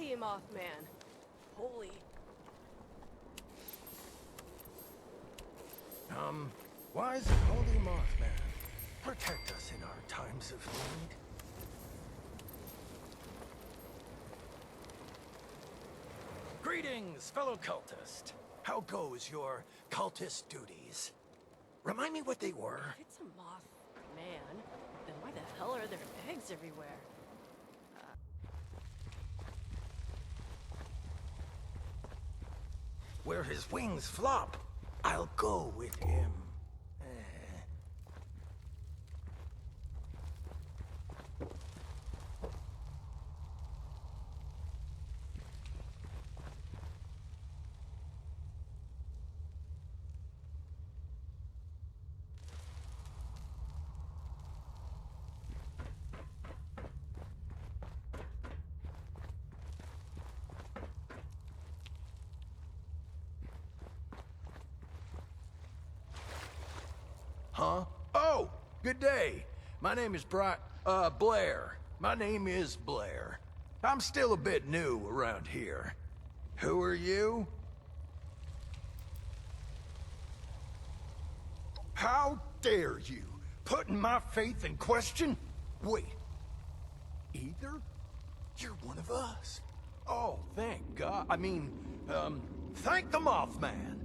Howdy, Mothman. Holy. Wise and holy Mothman, protect us in our times of need. Greetings, fellow cultist. How goes your cultist duties? Remind me what they were. If it's a Mothman, then why the hell are there eggs everywhere? Where his wings flop, I'll go with him. Huh? Oh, good day. My name is Blair. My name is Blair. I'm still a bit new around here. Who are you? How dare you? Putting my faith in question? Wait. Either? You're one of us. Oh, thank God. Thank the Mothman.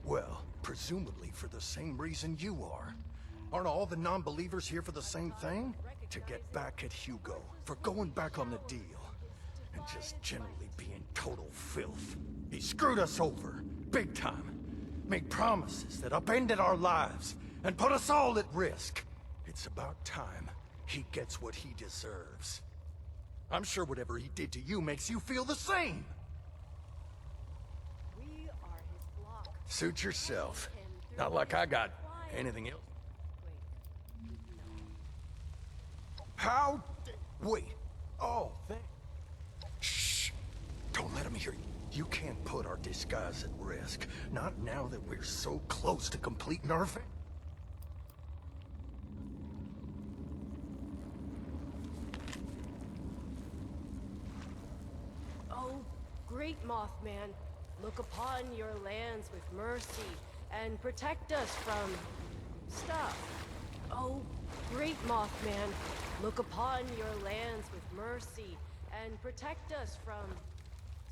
Well, presumably for the same reason you are. Aren't all the non-believers here for the same thing? To get back at Hugo, for going back on the deal. And just generally being total filth. He screwed us over, big time. Made promises that upended our lives, and put us all at risk. It's about time he gets what he deserves. I'm sure whatever he did to you makes you feel the same. Suit yourself. Not like I got anything else. How? Wait. Oh, shh. Don't let him hear you. You can't put our disguise at risk. Not now that we're so close to completing our Oh, great Mothman. Look upon your lands with mercy, and protect us from stuff. Oh, great Mothman, look upon your lands with mercy, and protect us from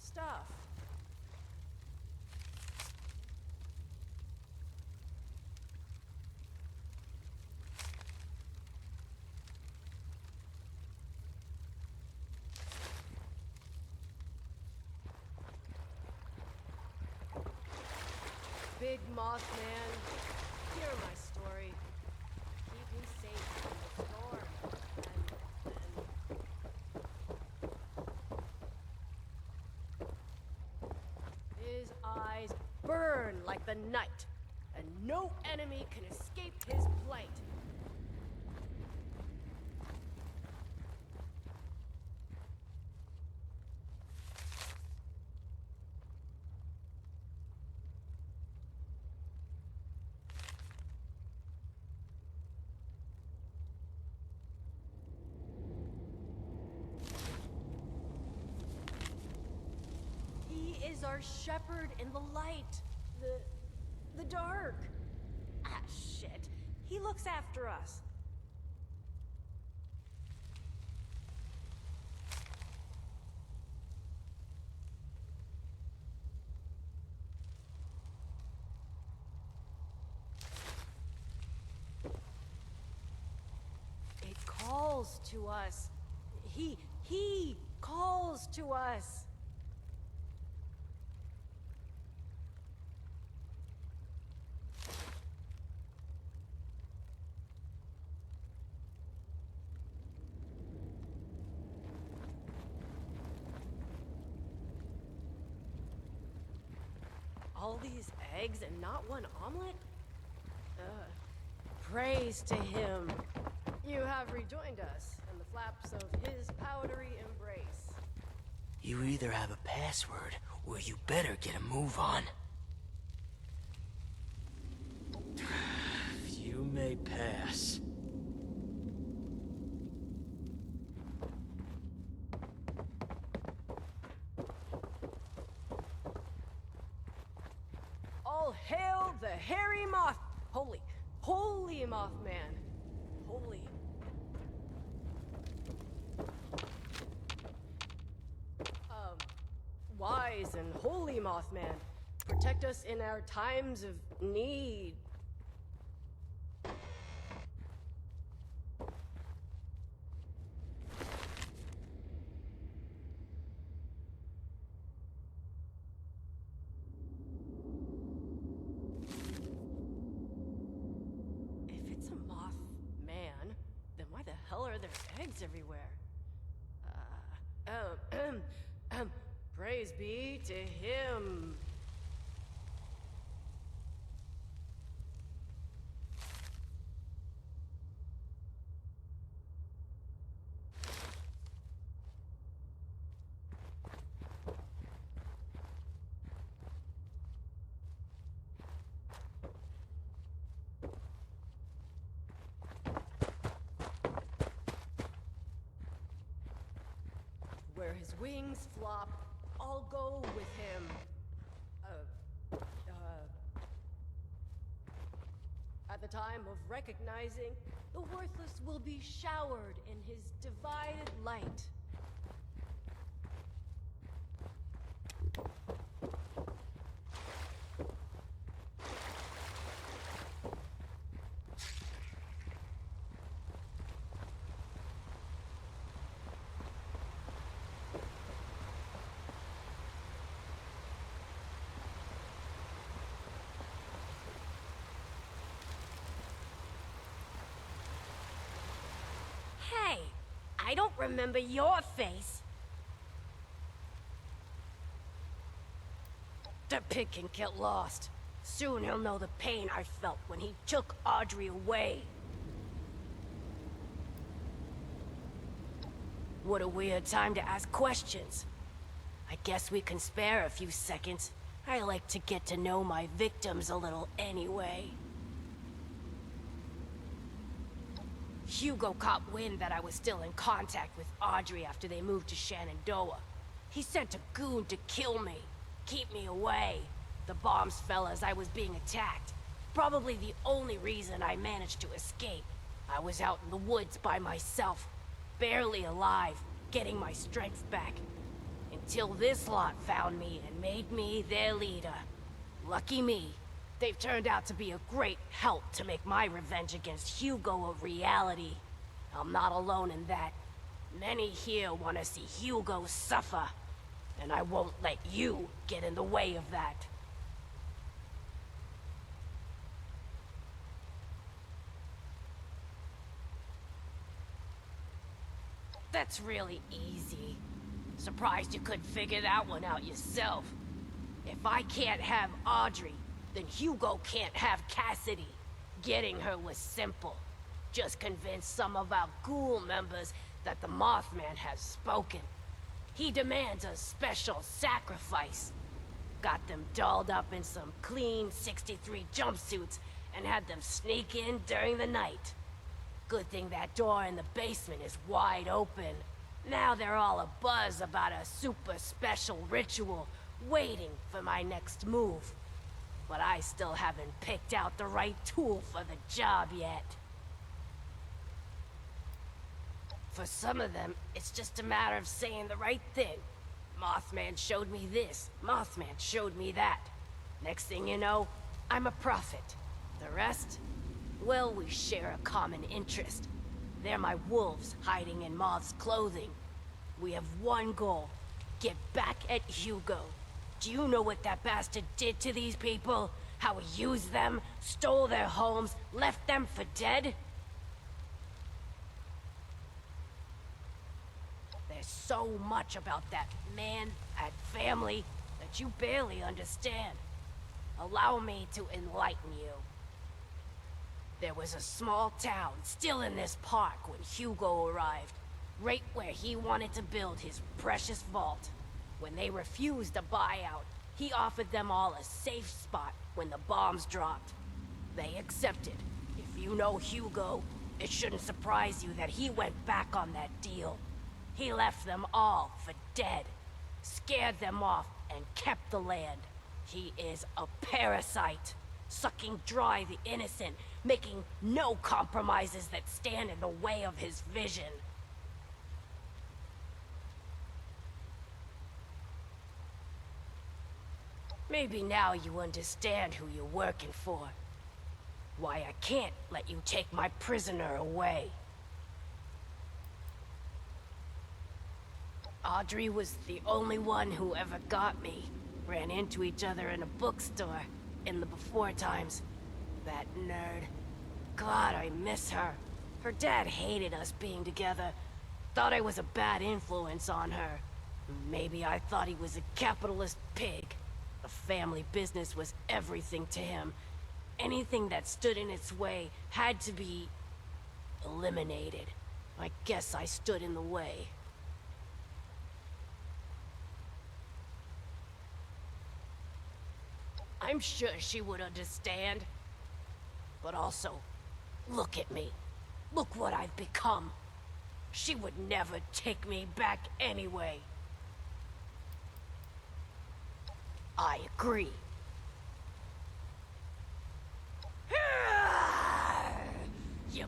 stuff. Big Mothman, hear my story. Keep me safe from the storm, and his eyes burn like the night, and no enemy can escape his blight. Is our shepherd in the light, the dark. Ah, shit. He looks after us. It calls to us. He calls to us. All these eggs and not one omelet? Praise to him. You have rejoined us in the flaps of his powdery embrace. You either have a password, or you better get a move on. they pass. All hail the hairy moth... Holy Mothman. Holy... Wise and holy Mothman. Protect us in our times of need. If it's a Mothman, then why the hell are there eggs everywhere? Praise be to him. Where his wings flop, I'll go with him. At the time of recognizing, the worthless will be showered in his divided light. Hey, I don't remember your face. The pig can get lost. Soon he'll know the pain I felt when he took Audrey away. What a weird time to ask questions. I guess we can spare a few seconds. I like to get to know my victims a little anyway. Hugo caught wind that I was still in contact with Audrey after they moved to Shenandoah. He sent a goon to kill me, keep me away. The bombs fell as I was being attacked. Probably the only reason I managed to escape. I was out in the woods by myself, barely alive, getting my strength back. Until this lot found me and made me their leader. Lucky me. They've turned out to be a great help to make my revenge against Hugo a reality. I'm not alone in that. Many here want to see Hugo suffer, and I won't let you get in the way of that. That's really easy. Surprised you couldn't figure that one out yourself. If I can't have Audrey, then Hugo can't have Cassidy. Getting her was simple. Just convince some of our ghoul members that the Mothman has spoken. He demands a special sacrifice. Got them dolled up in some clean 63 jumpsuits and had them sneak in during the night. Good thing that door in the basement is wide open. Now they're all abuzz about a super special ritual, waiting for my next move. But I still haven't picked out the right tool for the job yet. For some of them, it's just a matter of saying the right thing. Mothman showed me this, Mothman showed me that. Next thing you know, I'm a prophet. The rest? Well, we share a common interest. They're my wolves hiding in Moth's clothing. We have one goal, get back at Hugo. Do you know what that bastard did to these people? How he used them, stole their homes, left them for dead? There's so much about that man, that family, that you barely understand. Allow me to enlighten you. There was a small town still in this park when Hugo arrived, right where he wanted to build his precious vault. When they refused a buyout, he offered them all a safe spot when the bombs dropped. They accepted. If you know Hugo, it shouldn't surprise you that he went back on that deal. He left them all for dead, scared them off, and kept the land. He is a parasite, sucking dry the innocent, making no compromises that stand in the way of his vision. Maybe now you understand who you're working for. Why I can't let you take my prisoner away. Audrey was the only one who ever got me. Ran into each other in a bookstore in the before times. That nerd. God, I miss her. Her dad hated us being together. Thought I was a bad influence on her. Maybe I thought he was a capitalist pig. The family business was everything to him. Anything that stood in its way had to be eliminated. I guess I stood in the way. I'm sure she would understand. But also, look at me. Look what I've become. She would never take me back anyway. I agree. You...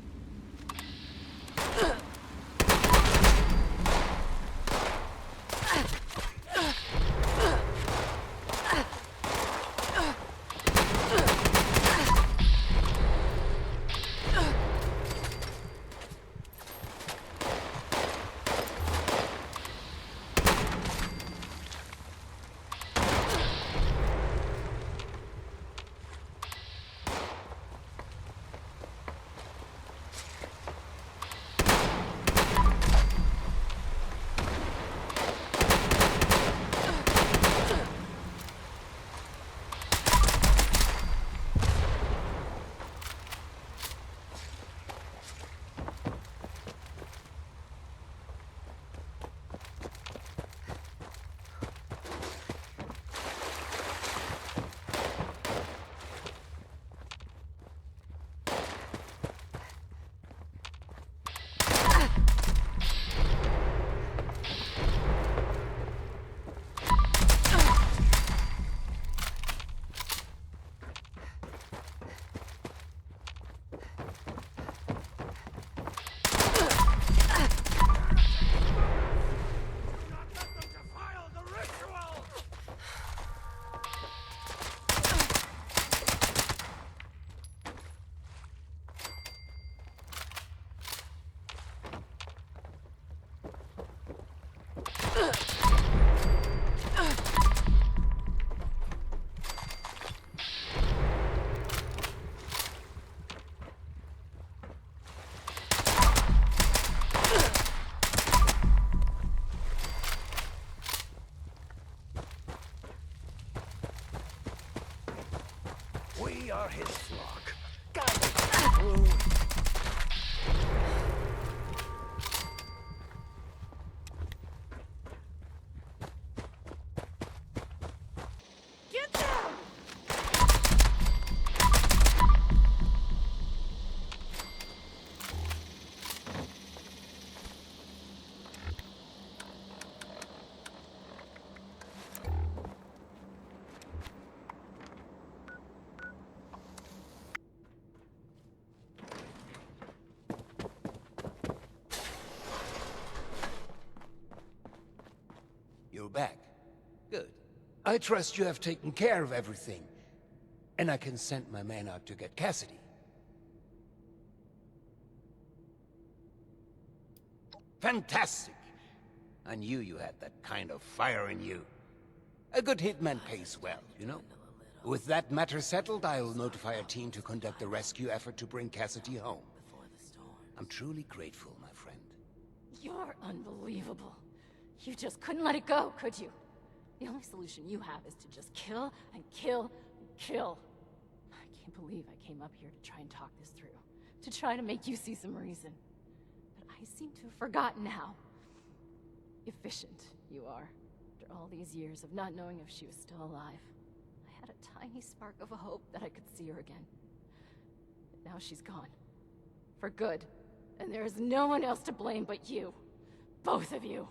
We are his flock. Guide us through. Get down! You're back. Good. I trust you have taken care of everything. And I can send my man out to get Cassidy. Fantastic! I knew you had that kind of fire in you. A good hitman pays well, you know? With that matter settled, I'll notify a team to conduct the rescue effort to bring Cassidy home. I'm truly grateful, my friend. You're unbelievable. You just couldn't let it go, could you? The only solution you have is to just kill and kill and kill. I can't believe I came up here to try and talk this through. To try to make you see some reason. But I seem to have forgotten how efficient you are. After all these years of not knowing if she was still alive, I had a tiny spark of a hope that I could see her again. But now she's gone. For good. And there is no one else to blame but you. Both of you.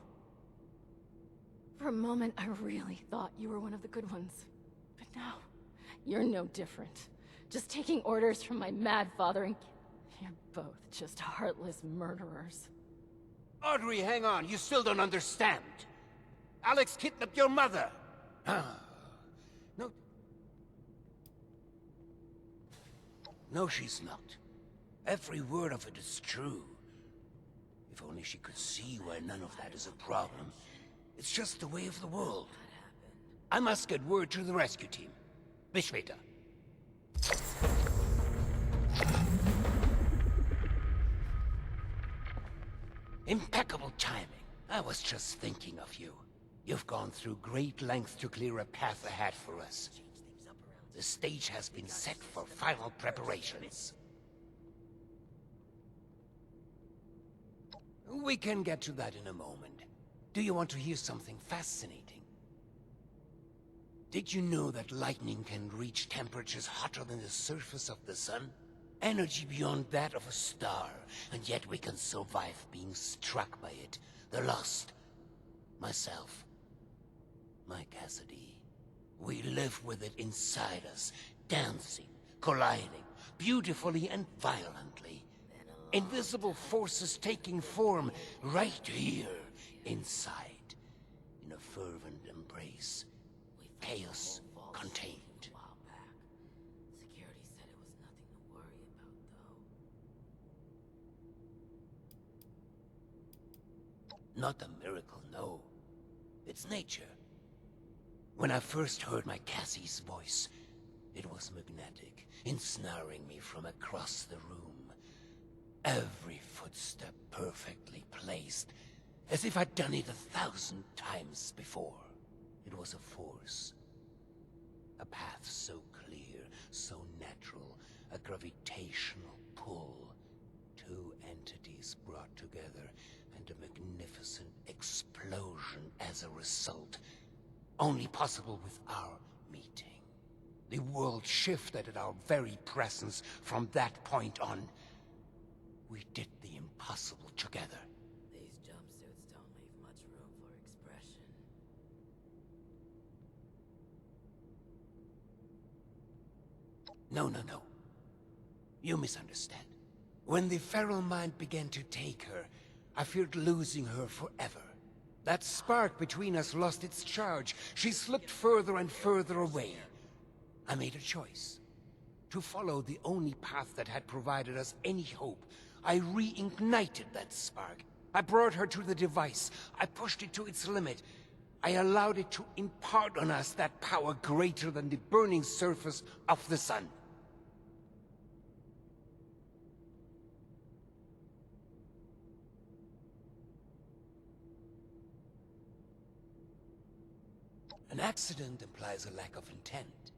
For a moment, I really thought you were one of the good ones. But now, you're no different. Just taking orders from my mad father and... You're both just heartless murderers. Audrey, hang on. You still don't understand. Alex kidnapped your mother. No. No, she's not. Every word of it is true. If only she could see why none of that is a problem. It's just the way of the world. I must get word to the rescue team. Bis später. Impeccable timing. I was just thinking of you. You've gone through great lengths to clear a path ahead for us. The stage has been set for final preparations. We can get to that in a moment. Do you want to hear something fascinating? Did you know that lightning can reach temperatures hotter than the surface of the sun? Energy beyond that of a star, and yet we can survive being struck by it. The Lost. Myself. My Cassidy. We live with it inside us, dancing, colliding, beautifully and violently. Invisible forces taking form right here, inside, in a fervent embrace. Chaos contained. Security said it was nothing to worry about, though. Not a miracle, no. It's nature. When I first heard my Cassie's voice, it was magnetic, ensnaring me from across the room. Every footstep perfectly placed, as if I'd done it 1,000 times before. It was a force. A path so clear, so natural, a gravitational pull. Two entities brought together, and a magnificent explosion as a result. Only possible with our meeting. The world shifted at our very presence from that point on. We did the impossible together. These jumpsuits don't leave much room for expression. No. You misunderstand. When the feral mind began to take her, I feared losing her forever. That spark between us lost its charge. She slipped further and further away. I made a choice. To follow the only path that had provided us any hope. I reignited that spark. I brought her to the device. I pushed it to its limit. I allowed it to impart on us that power greater than the burning surface of the sun. An accident implies a lack of intent.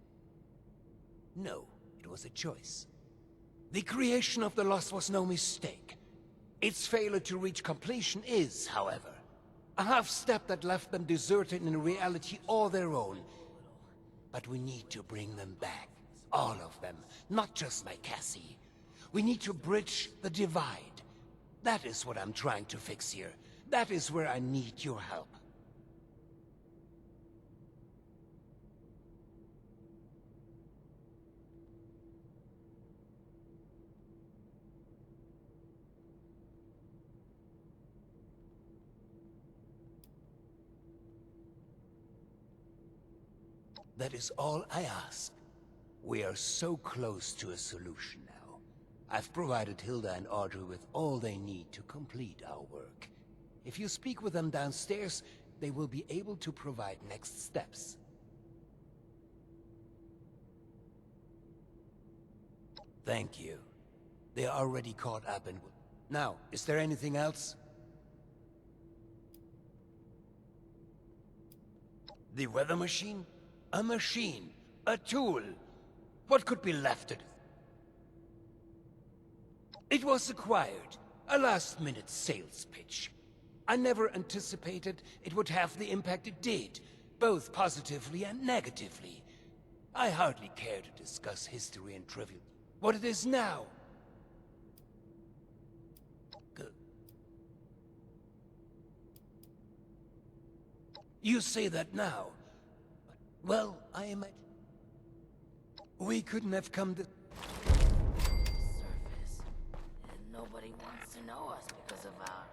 No, it was a choice. The creation of the Lost was no mistake. Its failure to reach completion is, however, a half-step that left them deserted in a reality all their own. But we need to bring them back. All of them, not just my Cassie. We need to bridge the divide. That is what I'm trying to fix here. That is where I need your help. That is all I ask. We are so close to a solution now. I've provided Hilda and Audrey with all they need to complete our work. If you speak with them downstairs, they will be able to provide next steps. Thank you. They are already caught up and... Now, is there anything else? The weather machine? A machine. A tool. What could be left of it? It was acquired. A last-minute sales pitch. I never anticipated it would have the impact it did, both positively and negatively. I hardly care to discuss history and trivia. What it is now. You say that now. Well, I imagine... We couldn't have come to... Surface. And nobody wants to know us because of our,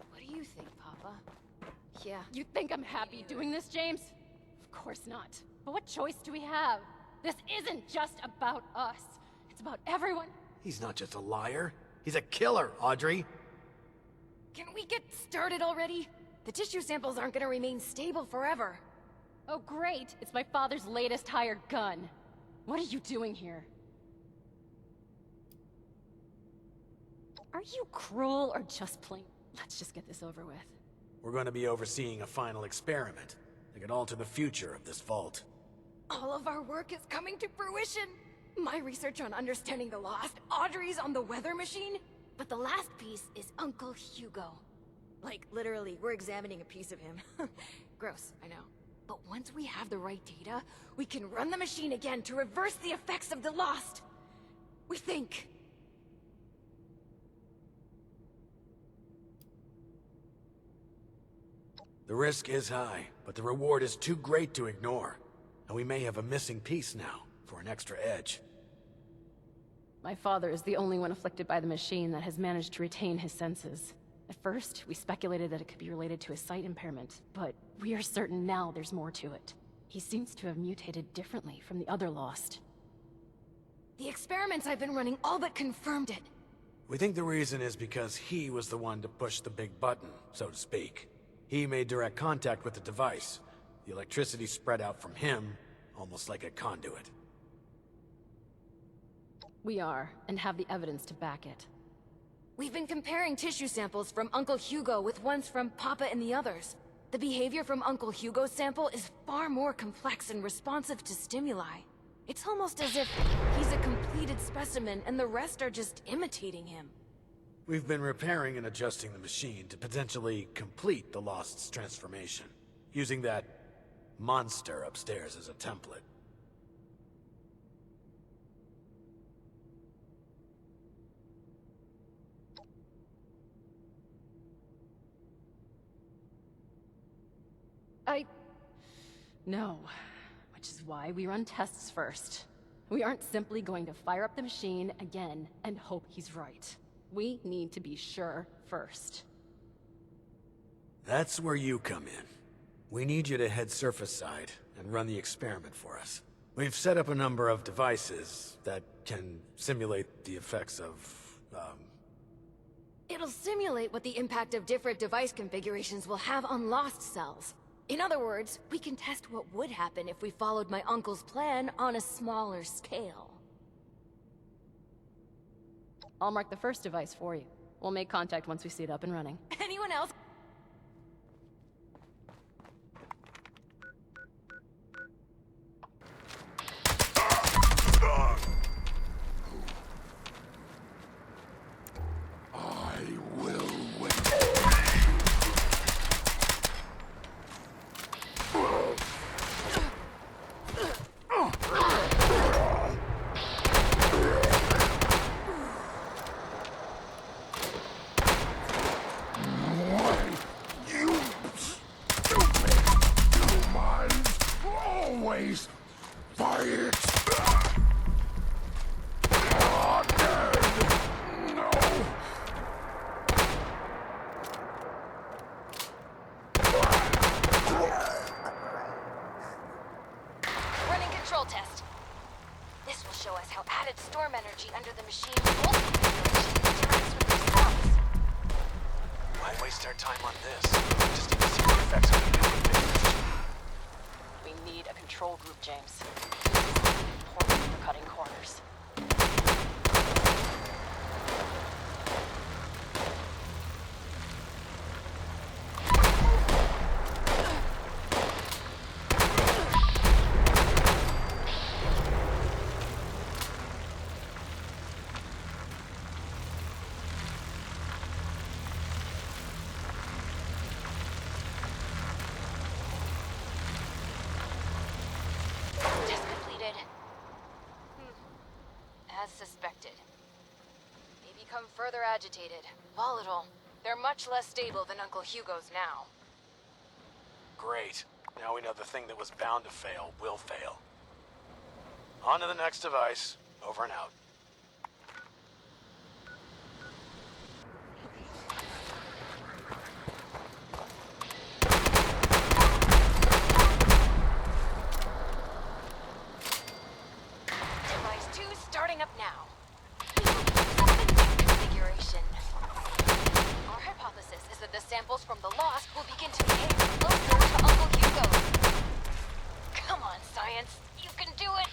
What do you think, Papa? Yeah. You think I'm happy doing this, James? Of course not. But what choice do we have? This isn't just about us. It's about everyone. He's not just a liar. He's a killer, Audrey. Can we get started already? The tissue samples aren't gonna remain stable forever. Oh, great. It's my father's latest hired gun. What are you doing here? Are you cruel or just plain? Let's just get this over with. We're going to be overseeing a final experiment that could alter the future of this vault. All of our work is coming to fruition. My research on understanding the lost, Audrey's on the weather machine, but the last piece is Uncle Hugo. Like, literally, we're examining a piece of him. Gross, I know. But once we have the right data, we can run the machine again to reverse the effects of the lost. We think. The risk is high, but the reward is too great to ignore. And we may have a missing piece now, for an extra edge. My father is the only one afflicted by the machine that has managed to retain his senses. At first, we speculated that it could be related to his sight impairment, but we are certain now there's more to it. He seems to have mutated differently from the other Lost. The experiments I've been running all but confirmed it. We think the reason is because he was the one to push the big button, so to speak. He made direct contact with the device. The electricity spread out from him, almost like a conduit. We are, and have the evidence to back it. We've been comparing tissue samples from Uncle Hugo with ones from Papa and the others. The behavior from Uncle Hugo's sample is far more complex and responsive to stimuli. It's almost as if he's a completed specimen and the rest are just imitating him. We've been repairing and adjusting the machine to potentially complete the Lost's transformation, using that monster upstairs as a template. No. Which is why we run tests first. We aren't simply going to fire up the machine again and hope he's right. We need to be sure first. That's where you come in. We need you to head surface side and run the experiment for us. We've set up a number of devices that can simulate the effects of, It'll simulate what the impact of different device configurations will have on lost cells. In other words, we can test what would happen if we followed my uncle's plan on a smaller scale. I'll mark the first device for you. We'll make contact once we see it up and running. Anyone else? Test. This will show us how added storm energy under the machine interacts with themselves. Why waste our time on this? We just need to see the effects of the new thing. We need a control group, James. This is important for cutting corners. further agitated, volatile. They're much less stable than Uncle Hugo's now. Great. Now we know the thing that was bound to fail will fail. On to the next device. Over and out. Device 2 starting up now. Configuration. Our hypothesis is that the samples from the Lost will begin to behave closer to Uncle Hugo. Come on, science. You can do it!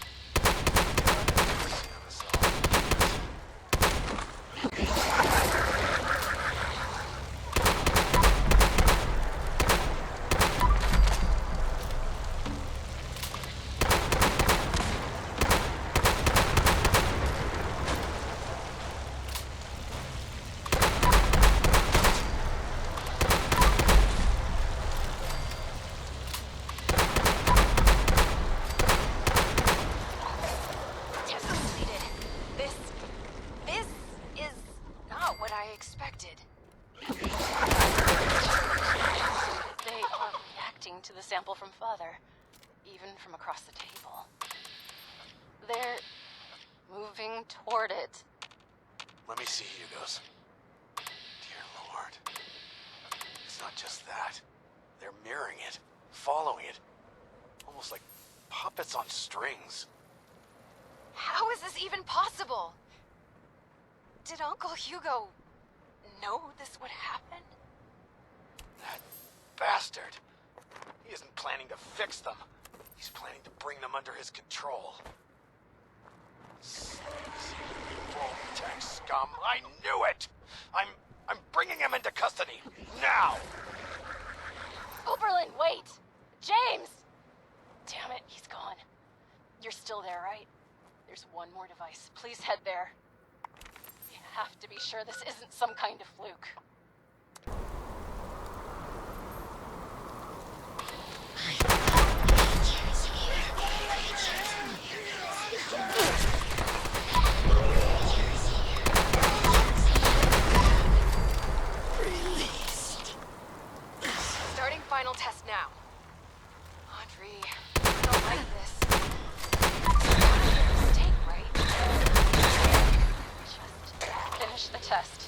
To the sample from Father, even from across the table. They're moving toward it. Let me see Hugo's. Dear Lord. It's not just that. They're mirroring it, following it. Almost like puppets on strings. How is this even possible? Did Uncle Hugo know this would happen? That bastard. He isn't planning to fix them. He's planning to bring them under his control. Sleazy, full-tech scum. I knew it! I'm bringing him into custody. Now! Oberlin, wait! James! Damn it, he's gone. You're still there, right? There's one more device. Please head there. You have to be sure this isn't some kind of fluke. Starting final test now. Audrey, I don't like this. Mistake, right? Just finish the test.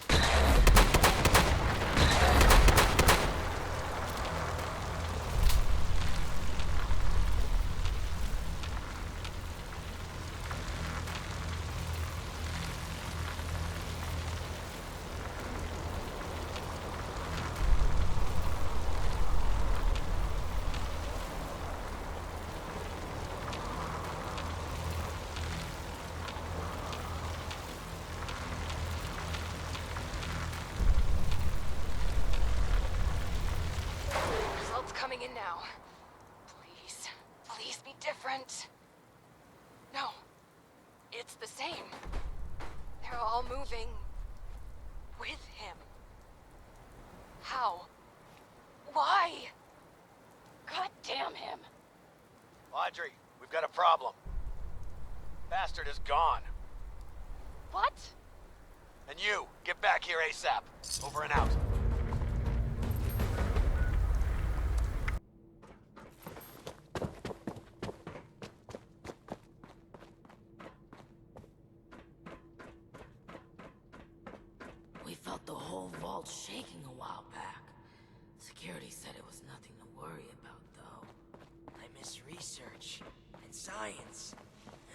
Coming in now. Please, please be different. No, it's the same. They're all moving with him. How? Why? God damn him. Audrey, we've got a problem. Bastard is gone. What? And you, get back here ASAP. Over and out. We felt the whole vault shaking a while back. Security said it was nothing to worry about, though. I miss research, and science,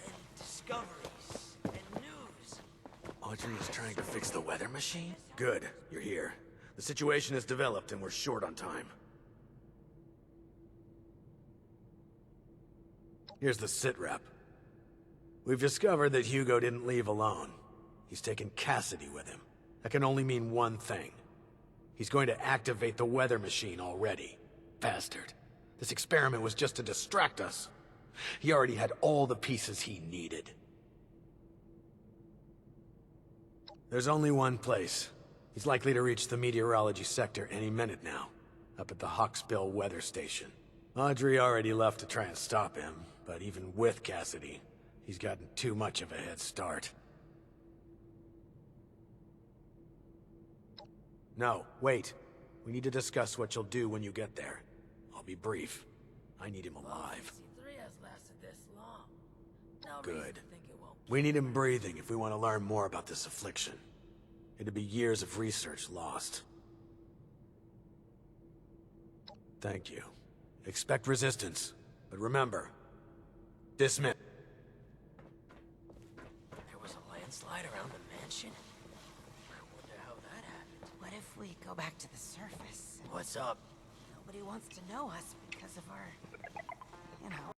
and discoveries, and news. Audrey is trying to fix the weather machine? Good, you're here. The situation has developed and we're short on time. Here's the sitrep. We've discovered that Hugo didn't leave alone. He's taken Cassidy with him. That can only mean one thing. He's going to activate the weather machine already. Bastard. This experiment was just to distract us. He already had all the pieces he needed. There's only one place. He's likely to reach the meteorology sector any minute now, up at the Hawksbill weather station. Audrey already left to try and stop him, but even with Cassidy, he's gotten too much of a head start. No, wait. We need to discuss what you'll do when you get there. I'll be brief. I need him alive. C3 has lasted this long. No Good. reason to think it won't. We need him breathing if we want to learn more about this affliction. It'd be years of research lost. Thank you. Expect resistance. But remember, dismiss. There was a landslide around the mansion. I wonder how that happened. What if we go back to the surface? What's up? Nobody wants to know us because of our, you know...